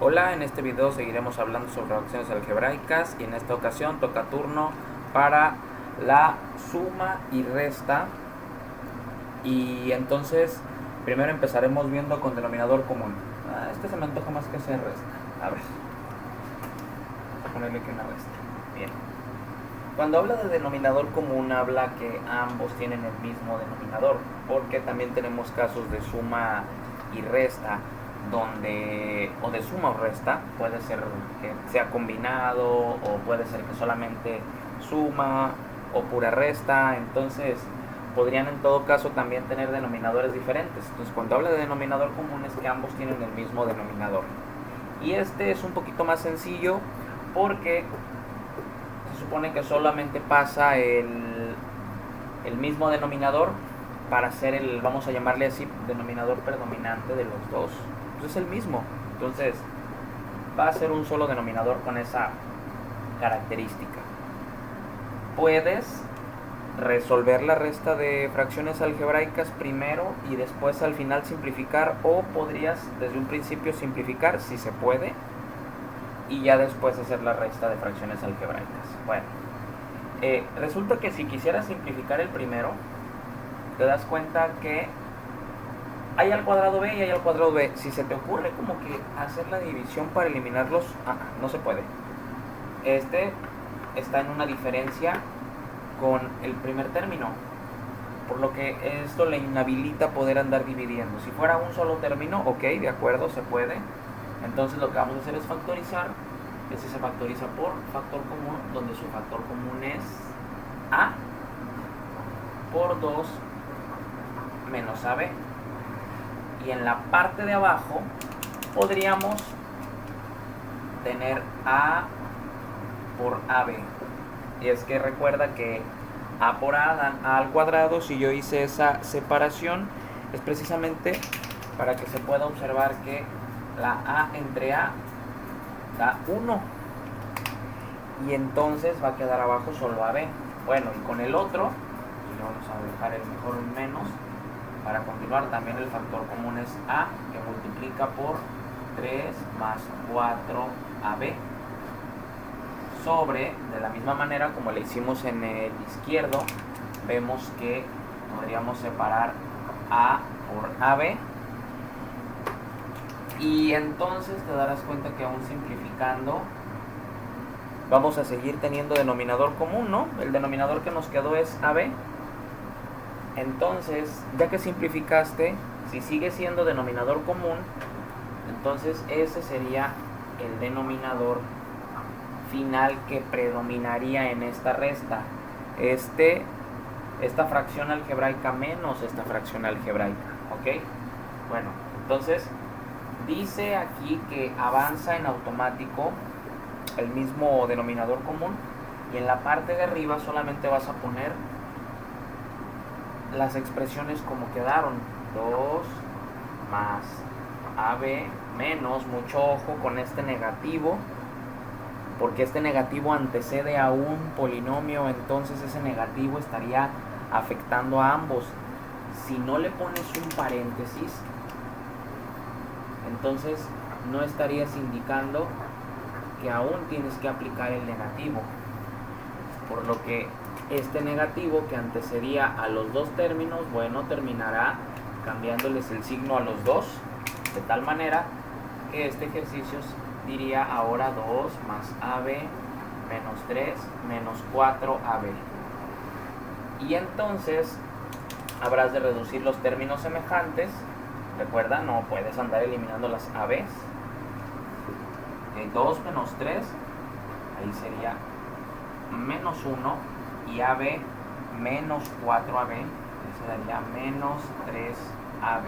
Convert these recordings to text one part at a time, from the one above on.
Hola, en este video seguiremos hablando sobre fracciones algebraicas y en esta ocasión toca turno para la suma y resta. Y entonces primero empezaremos viendo con denominador común. Este se me antoja más que sea resta. A ver, vamos a ponerle que una resta. Bien. Cuando habla de denominador común habla que ambos tienen el mismo denominador, porque también tenemos casos de suma y resta donde, o de suma o resta, puede ser que sea combinado o puede ser que solamente suma o pura resta. Entonces podrían en todo caso también tener denominadores diferentes. Entonces cuando habla de denominador común es que ambos tienen el mismo denominador, y este es un poquito más sencillo porque se supone que solamente pasa el mismo denominador para ser el, vamos a llamarle así, denominador predominante de los dos. Pues es el mismo. Entonces va a ser un solo denominador con esa característica. Puedes resolver la resta de fracciones algebraicas primero y después al final simplificar, o podrías desde un principio simplificar si se puede y ya después hacer la resta de fracciones algebraicas. Bueno, resulta que si quisieras simplificar el primero, te das cuenta que hay al cuadrado b y hay al cuadrado b. Si se te ocurre como que hacer la división para eliminarlos, no se puede. Este está en una diferencia con el primer término, por lo que esto le inhabilita poder andar dividiendo. Si fuera un solo término, ok, de acuerdo, se puede. Entonces lo que vamos a hacer es factorizar. Este se factoriza por factor común, donde su factor común es a por 2 menos ab. Y en la parte de abajo podríamos tener a por ab. Y es que recuerda que a por a dan a al cuadrado. Si yo hice esa separación es precisamente para que se pueda observar que la a entre a da 1, y entonces va a quedar abajo solo ab. Bueno, y con el otro, pues vamos a dejar el mejor un menos. Para continuar, también el factor común es a, que multiplica por 3 más 4ab, sobre, de la misma manera como le hicimos en el izquierdo, vemos que podríamos separar a por ab, y entonces te darás cuenta que aún simplificando vamos a seguir teniendo denominador común, ¿no? El denominador que nos quedó es ab. Entonces, ya que simplificaste, si sigue siendo denominador común, entonces ese sería el denominador final que predominaría en esta resta. Esta fracción algebraica menos esta fracción algebraica, ¿ok? Bueno, entonces dice aquí que avanza en automático el mismo denominador común, y en la parte de arriba solamente vas a poner las expresiones como quedaron: 2 más ab menos, mucho ojo con este negativo, porque este negativo antecede a un polinomio, entonces ese negativo estaría afectando a ambos. Si no le pones un paréntesis, entonces no estarías indicando que aún tienes que aplicar el negativo, por lo que este negativo que antecedía a los dos términos, bueno, terminará cambiándoles el signo a los dos, de tal manera que este ejercicio diría ahora 2 más ab menos 3 menos 4ab. Y entonces habrás de reducir los términos semejantes. Recuerda, no puedes andar eliminando las ab's. 2 menos 3, ahí sería menos 1, y ab menos 4ab, eso daría menos 3ab,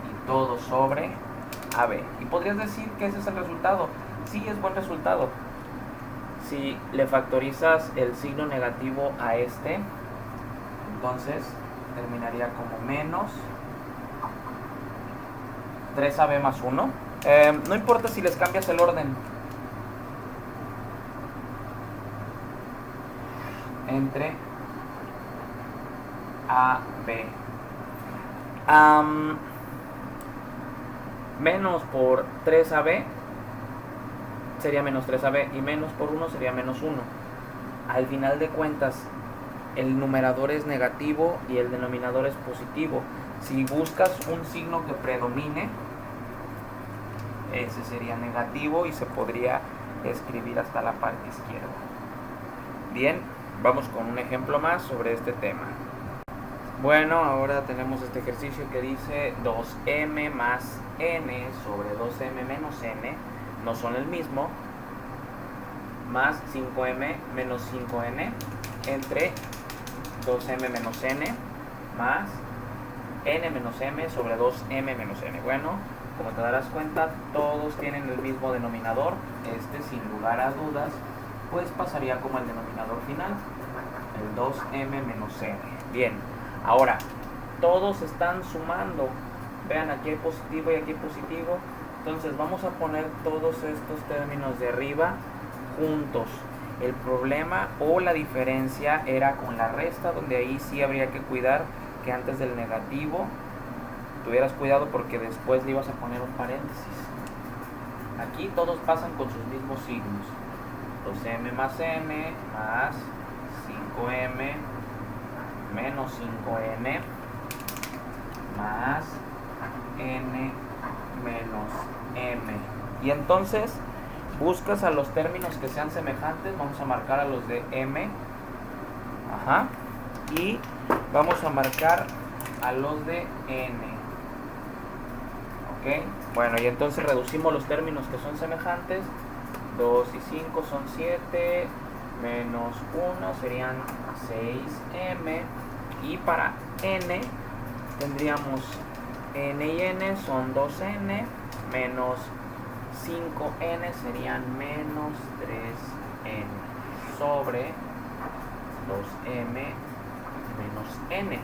y todo sobre ab. Y podrías decir que ese es el resultado. Sí, es buen resultado. Si le factorizas el signo negativo a este, entonces terminaría como menos 3ab más 1. No importa si les cambias el orden entre A, B. Menos por 3ab sería menos 3ab y menos por 1 sería menos 1. Al final de cuentas, el numerador es negativo y el denominador es positivo. Si buscas un signo que predomine, ese sería negativo y se podría escribir hasta la parte izquierda. Bien, vamos con un ejemplo más sobre este tema. Bueno, ahora tenemos este ejercicio que dice 2m más n sobre 2m menos n no son el mismo, más 5m menos 5n entre 2m menos n más n menos m sobre 2m menos n. Bueno, como te darás cuenta, todos tienen el mismo denominador. Este, sin lugar a dudas, pues pasaría como el denominador final, el 2m menos n. Bien, ahora, todos están sumando. Vean, aquí hay positivo y aquí hay positivo. Entonces vamos a poner todos estos términos de arriba juntos. El problema o la diferencia era con la resta, donde ahí sí habría que cuidar que antes del negativo tuvieras cuidado porque después le ibas a poner un paréntesis. Aquí todos pasan con sus mismos signos. 2m más n más 5m menos 5n más n menos m. Y entonces buscas a los términos que sean semejantes. Vamos a marcar a los de m. Y vamos a marcar a los de n. Ok, bueno, y entonces reducimos los términos que son semejantes. 2 y 5 son 7, menos 1 serían 6m. Y para n tendríamos n y n son 2n, menos 5n serían menos 3n sobre 2m menos n.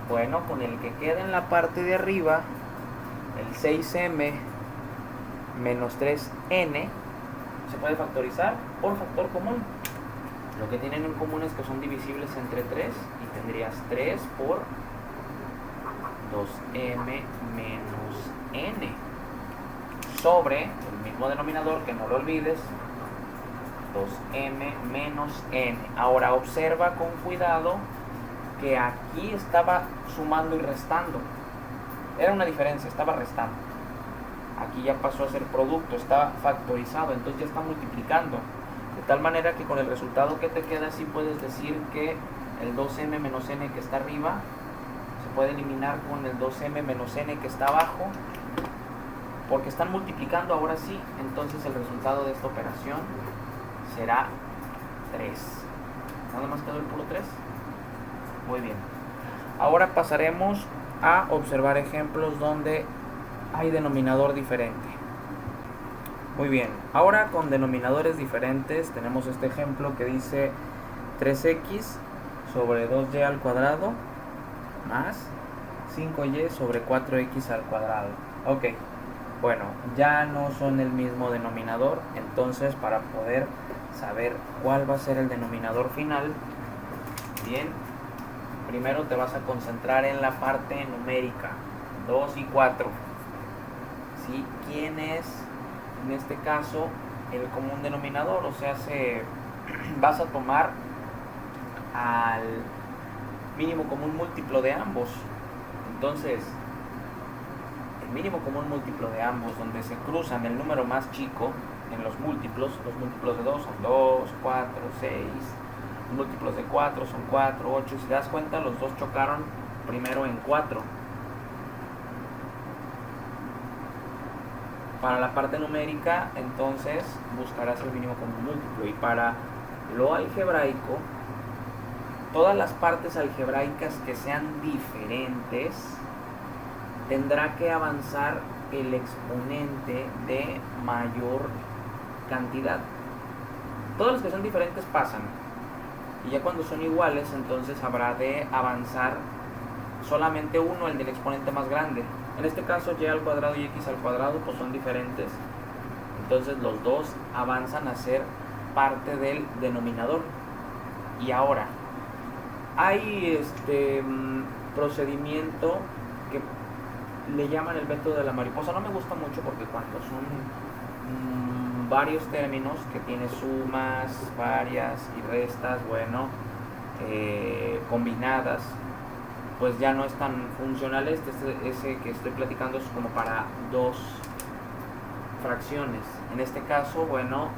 Bueno, con el que queda en la parte de arriba, el 6m menos 3n, se puede factorizar por factor común. Lo que tienen en común es que son divisibles entre 3 y tendrías 3 por 2m menos n sobre el mismo denominador, que no lo olvides, 2m menos n. Ahora observa con cuidado que aquí estaba sumando y restando. Era una diferencia, estaba restando. Aquí ya pasó a ser producto, está factorizado, entonces ya está multiplicando. De tal manera que con el resultado que te queda, sí puedes decir que el 2m menos n que está arriba se puede eliminar con el 2m menos n que está abajo, porque están multiplicando ahora sí. Entonces el resultado de esta operación será 3. ¿Nada más quedó el puro 3? Muy bien. Ahora pasaremos a observar ejemplos donde hay denominador diferente. Muy bien, ahora con denominadores diferentes tenemos este ejemplo que dice 3x sobre 2y al cuadrado más 5y sobre 4x al cuadrado. Ok, bueno, ya no son el mismo denominador. Entonces, para poder saber cuál va a ser el denominador final, bien, primero te vas a concentrar en la parte numérica, 2 y 4. ¿Sí? ¿Quién es, en este caso, el común denominador? O sea, vas a tomar al mínimo común múltiplo de ambos. Entonces, el mínimo común múltiplo de ambos, donde se cruzan el número más chico en los múltiplos de 2 son 2, 4, 6, los múltiplos de 4 son 4, 8. Si te das cuenta, los dos chocaron primero en 4. Para la parte numérica, entonces, buscarás el mínimo común múltiplo. Y para lo algebraico, todas las partes algebraicas que sean diferentes, tendrá que avanzar el exponente de mayor cantidad. Todas las que son diferentes pasan. Y ya cuando son iguales, entonces habrá de avanzar solamente uno, el del exponente más grande. En este caso, y al cuadrado y x al cuadrado pues son diferentes. Entonces los dos avanzan a ser parte del denominador. Y ahora, hay procedimiento que le llaman el método de la mariposa. No me gusta mucho porque cuando son varios términos que tiene sumas, varias y restas, bueno, combinadas, pues ya no es tan funcional. Ese que estoy platicando es como para dos fracciones. En este caso, bueno,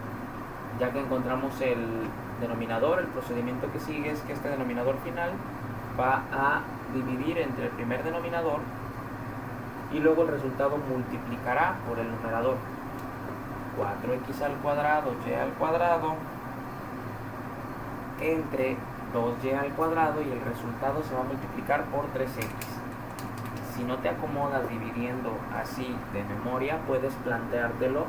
ya que encontramos el denominador, el procedimiento que sigue es que este denominador final va a dividir entre el primer denominador y luego el resultado multiplicará por el numerador. 4x al cuadrado y al cuadrado entre 2y al cuadrado, y el resultado se va a multiplicar por 3x. Si no te acomodas dividiendo así de memoria, puedes planteártelo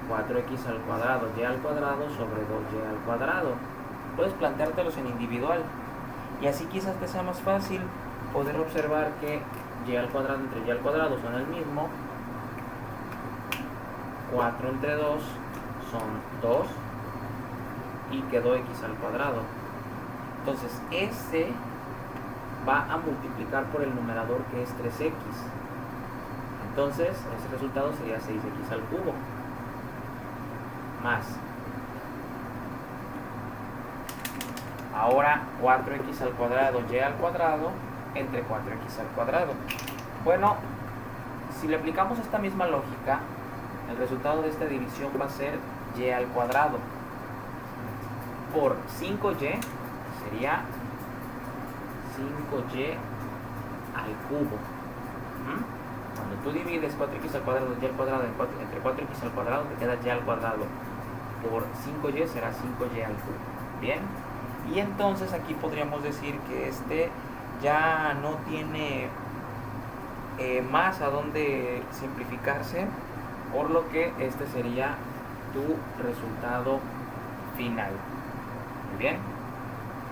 4x al cuadrado y al cuadrado sobre 2y al cuadrado. Puedes planteártelos en individual y así quizás te sea más fácil poder observar que y al cuadrado entre y al cuadrado son el mismo. 4 entre 2 son 2 y quedó x al cuadrado. Entonces este va a multiplicar por el numerador, que es 3x. Entonces ese resultado sería 6x al cubo más, ahora 4x al cuadrado y al cuadrado entre 4x al cuadrado. Bueno, si le aplicamos esta misma lógica, el resultado de esta división va a ser y al cuadrado por 5y, sería 5y al cubo. Cuando tú divides 4x al cuadrado y al cuadrado entre 4x al cuadrado, te queda y al cuadrado por 5y, será 5y al cubo. Bien, y entonces aquí podríamos decir que este ya no tiene más a dónde simplificarse, por lo que este sería tu resultado final. Muy bien,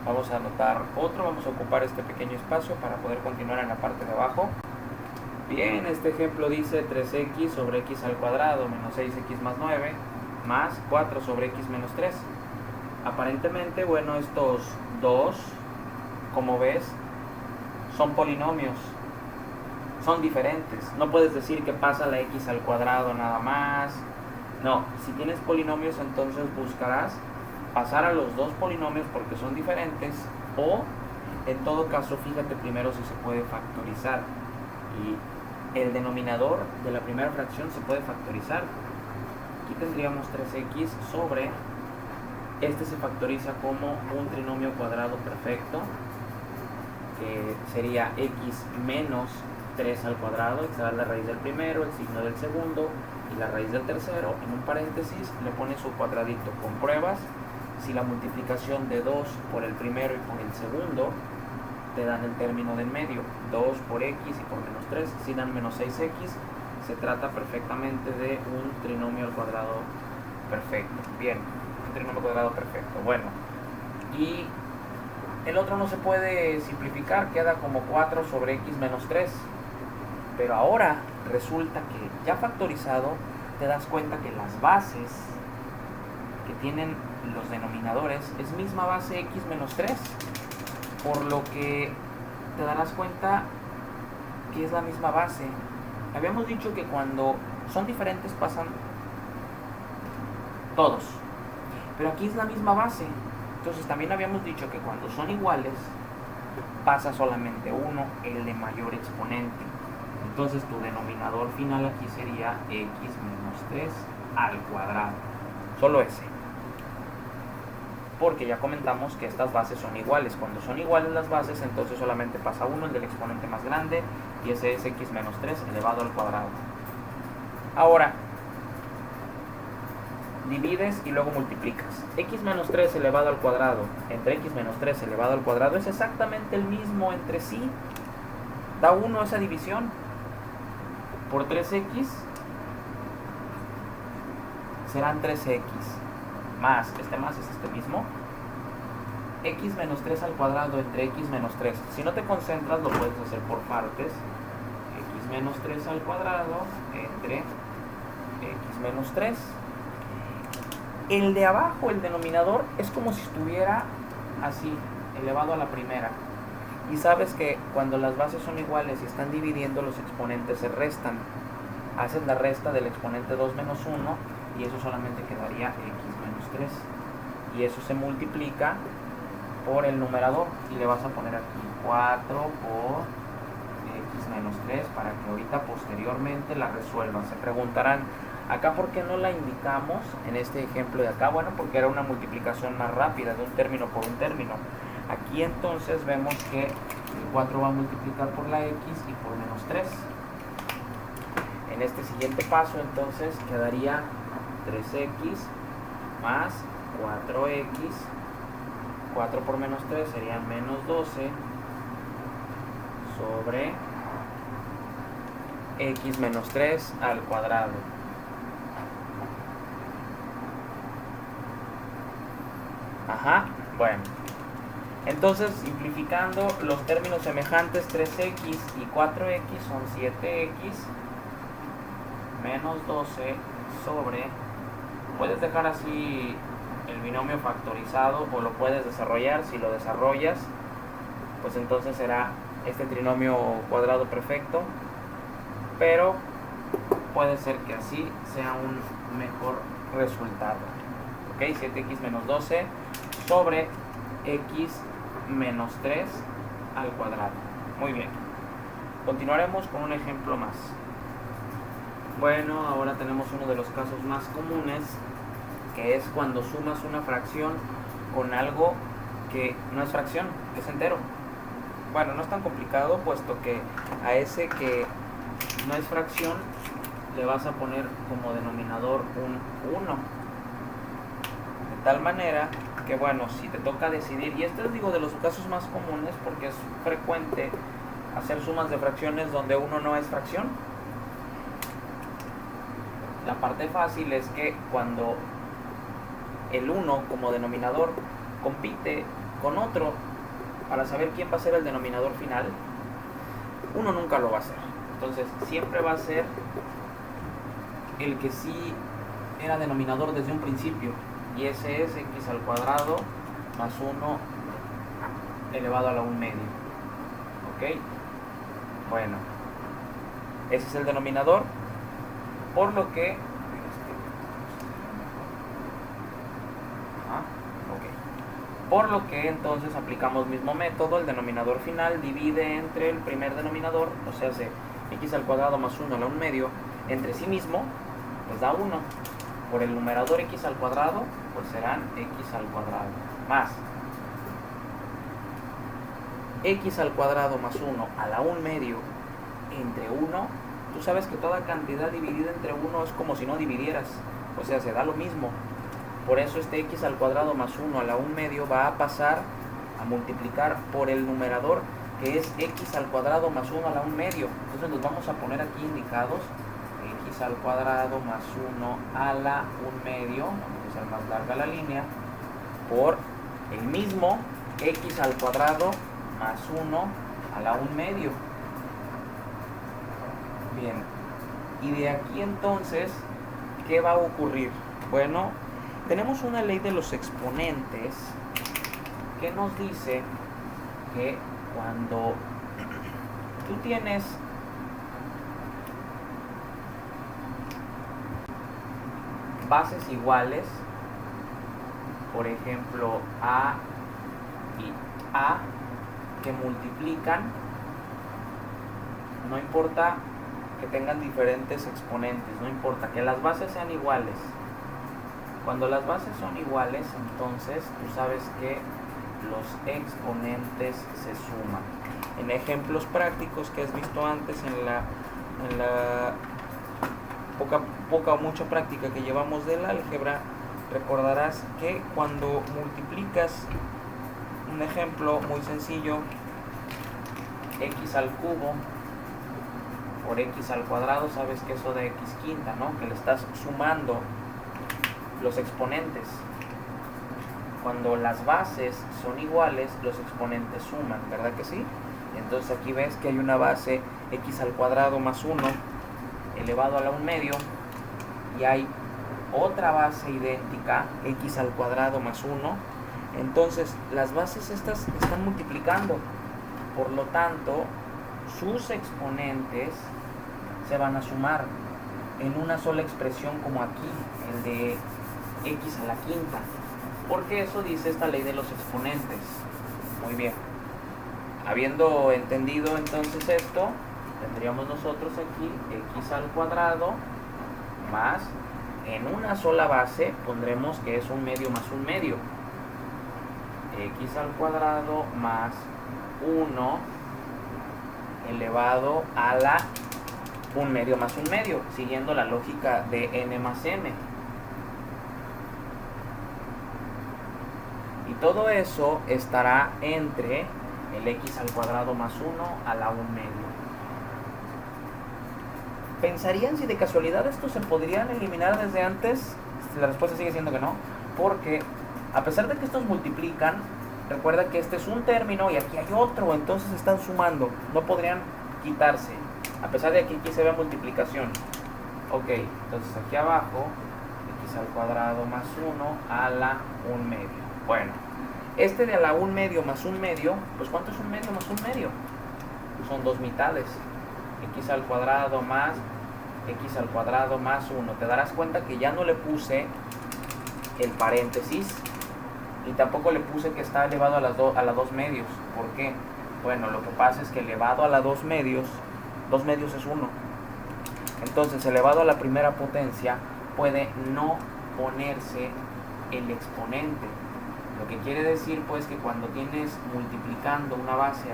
vamos a anotar otro, vamos a ocupar este pequeño espacio para poder continuar en la parte de abajo. Bien, este ejemplo dice 3x sobre x al cuadrado menos 6x más 9 más 4 sobre x menos 3. Aparentemente, bueno, estos dos, como ves, son polinomios, son diferentes. No puedes decir que pasa la x al cuadrado nada más. No, si tienes polinomios, entonces buscarás pasar a los dos polinomios porque son diferentes, o en todo caso, fíjate primero si se puede factorizar. Y el denominador de la primera fracción se puede factorizar. Aquí tendríamos 3x sobre, este se factoriza como un trinomio cuadrado perfecto, que sería x menos 3 al cuadrado, extraer la raíz del primero, el signo del segundo y la raíz del tercero, en un paréntesis le pones su cuadradito. Compruebas si la multiplicación de 2 por el primero y por el segundo te dan el término del medio. 2 por x y por menos 3 si dan menos 6x. Se trata perfectamente de un trinomio al cuadrado perfecto. Bien, un trinomio cuadrado perfecto. Bueno, y el otro no se puede simplificar, queda como 4 sobre x menos 3. Pero ahora resulta que ya factorizado te das cuenta que las bases que tienen los denominadores es misma base x menos 3, por lo que te darás cuenta que es la misma base. Habíamos dicho que cuando son diferentes pasan todos, pero aquí es la misma base. Entonces también habíamos dicho que cuando son iguales pasa solamente uno, el de mayor exponente. Entonces tu denominador final aquí sería x menos 3 al cuadrado, solo ese, porque ya comentamos que estas bases son iguales. Cuando son iguales las bases, entonces solamente pasa uno, el del exponente más grande, y ese es x menos 3 elevado al cuadrado. Ahora divides y luego multiplicas. X menos 3 elevado al cuadrado entre x menos 3 elevado al cuadrado es exactamente el mismo entre sí. Da 1 esa división. Por 3x serán 3x más, este más es este mismo, x menos 3 al cuadrado entre x menos 3. Si no te concentras lo puedes hacer por partes. X menos 3 al cuadrado entre x menos 3. El de abajo, el denominador, es como si estuviera así, elevado a la primera. Y sabes que cuando las bases son iguales y están dividiendo, los exponentes se restan. Haces la resta del exponente 2 menos 1 y eso solamente quedaría x menos 3. Y eso se multiplica por el numerador y le vas a poner aquí 4 por x menos 3 para que ahorita posteriormente la resuelvan. Se preguntarán, acá ¿por qué no la indicamos en este ejemplo de acá? Bueno, porque era una multiplicación más rápida de un término por un término. Aquí entonces vemos que el 4 va a multiplicar por la x y por menos 3. En este siguiente paso entonces quedaría 3x más 4x. 4 por menos 3 serían menos 12 sobre x menos 3 al cuadrado. Ajá, bueno. Entonces, simplificando los términos semejantes, 3x y 4x son 7x menos 12 sobre... Puedes dejar así el binomio factorizado o lo puedes desarrollar. Si lo desarrollas, pues entonces será este trinomio cuadrado perfecto, pero puede ser que así sea un mejor resultado. Ok, 7x menos 12 sobre x menos 3 al cuadrado. Muy bien, continuaremos con un ejemplo más. Bueno, ahora tenemos uno de los casos más comunes, que es cuando sumas una fracción con algo que no es fracción, que es entero. Bueno, no es tan complicado, puesto que a ese que no es fracción le vas a poner como denominador un 1. De tal manera que, bueno, si te toca decidir, y esto es, digo, de los casos más comunes porque es frecuente hacer sumas de fracciones donde 1 no es fracción. La parte fácil es que cuando el 1 como denominador compite con otro para saber quién va a ser el denominador final, uno nunca lo va a hacer. Entonces siempre va a ser el que sí era denominador desde un principio, y ese es x al cuadrado más 1 elevado a la 1 medio. ¿Ok? Bueno, ese es el denominador, por lo que Por lo que entonces aplicamos mismo método. El denominador final divide entre el primer denominador, o sea, x al cuadrado más 1 a la 1 medio, entre sí mismo, pues da 1. Por el numerador x al cuadrado, pues serán x al cuadrado más x al cuadrado más 1 a la 1 medio entre 1. Tú sabes que toda cantidad dividida entre 1 es como si no dividieras, o sea, se da lo mismo. Por eso este x al cuadrado más 1 a la 1 medio va a pasar a multiplicar por el numerador, que es x al cuadrado más 1 a la 1 medio. Entonces nos vamos a poner aquí indicados x al cuadrado más 1 a la 1 medio, vamos a hacer más larga la línea, por el mismo x al cuadrado más 1 a la 1 medio. Bien, y de aquí entonces, ¿qué va a ocurrir? Bueno, tenemos una ley de los exponentes que nos dice que cuando tú tienes bases iguales, por ejemplo a y a, que multiplican, no importa que tengan diferentes exponentes, no importa que las bases sean iguales. Cuando las bases son iguales, entonces tú sabes que los exponentes se suman. En ejemplos prácticos que has visto antes en la poca o mucha práctica que llevamos del álgebra, recordarás que cuando multiplicas, un ejemplo muy sencillo, x al cubo por x al cuadrado, sabes que eso de x quinta, ¿no? Que le estás sumando los exponentes. Cuando las bases son iguales, los exponentes suman, ¿verdad que sí? Entonces aquí ves que hay una base x al cuadrado más 1 elevado a la 1 medio, y hay otra base idéntica, x al cuadrado más 1. Entonces las bases estas están multiplicando. Por lo tanto, sus exponentes se van a sumar en una sola expresión como aquí, el de x a la quinta, porque eso dice esta ley de los exponentes. Muy bien. Habiendo entendido entonces esto, tendríamos nosotros aquí x al cuadrado más, en una sola base pondremos que es un medio más un medio, x al cuadrado más 1 elevado a la un medio más un medio, siguiendo la lógica de n más m. Y todo eso estará entre el x al cuadrado más 1 a la 1 medio. ¿Pensarían si de casualidad estos se podrían eliminar desde antes? La respuesta sigue siendo que no, porque a pesar de que estos multiplican, recuerda que este es un término y aquí hay otro, entonces están sumando, no podrían quitarse, a pesar de que aquí se ve multiplicación. Ok, entonces aquí abajo, x al cuadrado más 1 a la 1 medio. Bueno, este de a la 1 medio más 1 medio, pues ¿cuánto es 1 medio más 1 medio? Son 2 mitades. X al cuadrado más x al cuadrado más 1. Te darás cuenta que ya no le puse el paréntesis y tampoco le puse que está elevado a la 2 medios. ¿Por qué? Bueno, lo que pasa es que elevado a la 2 medios es 1. Entonces, elevado a la primera potencia puede no ponerse el exponente. Lo que quiere decir pues que cuando tienes multiplicando una base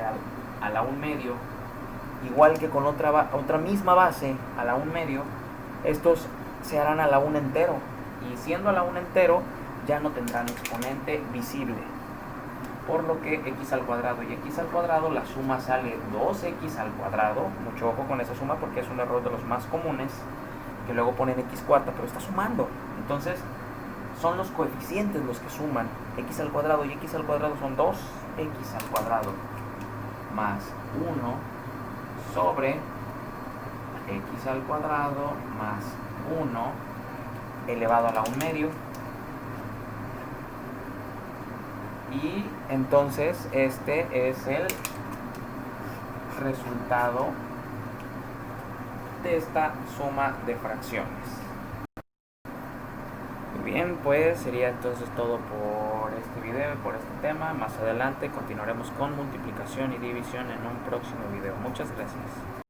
a la 1 medio, igual que con otra misma base a la 1 medio, estos se harán a la 1 entero, y siendo a la 1 entero ya no tendrán exponente visible, por lo que x al cuadrado y x al cuadrado, la suma sale 2x al cuadrado. Mucho ojo con esa suma porque es un error de los más comunes, que luego ponen x cuarta, pero está sumando. Entonces son los coeficientes los que suman. X al cuadrado y x al cuadrado son 2x al cuadrado más 1 sobre x al cuadrado más 1 elevado a la 1 medio. Y entonces este es el resultado de esta suma de fracciones. Muy bien, pues sería entonces todo por este video y por este tema. Más adelante continuaremos con multiplicación y división en un próximo video. Muchas gracias.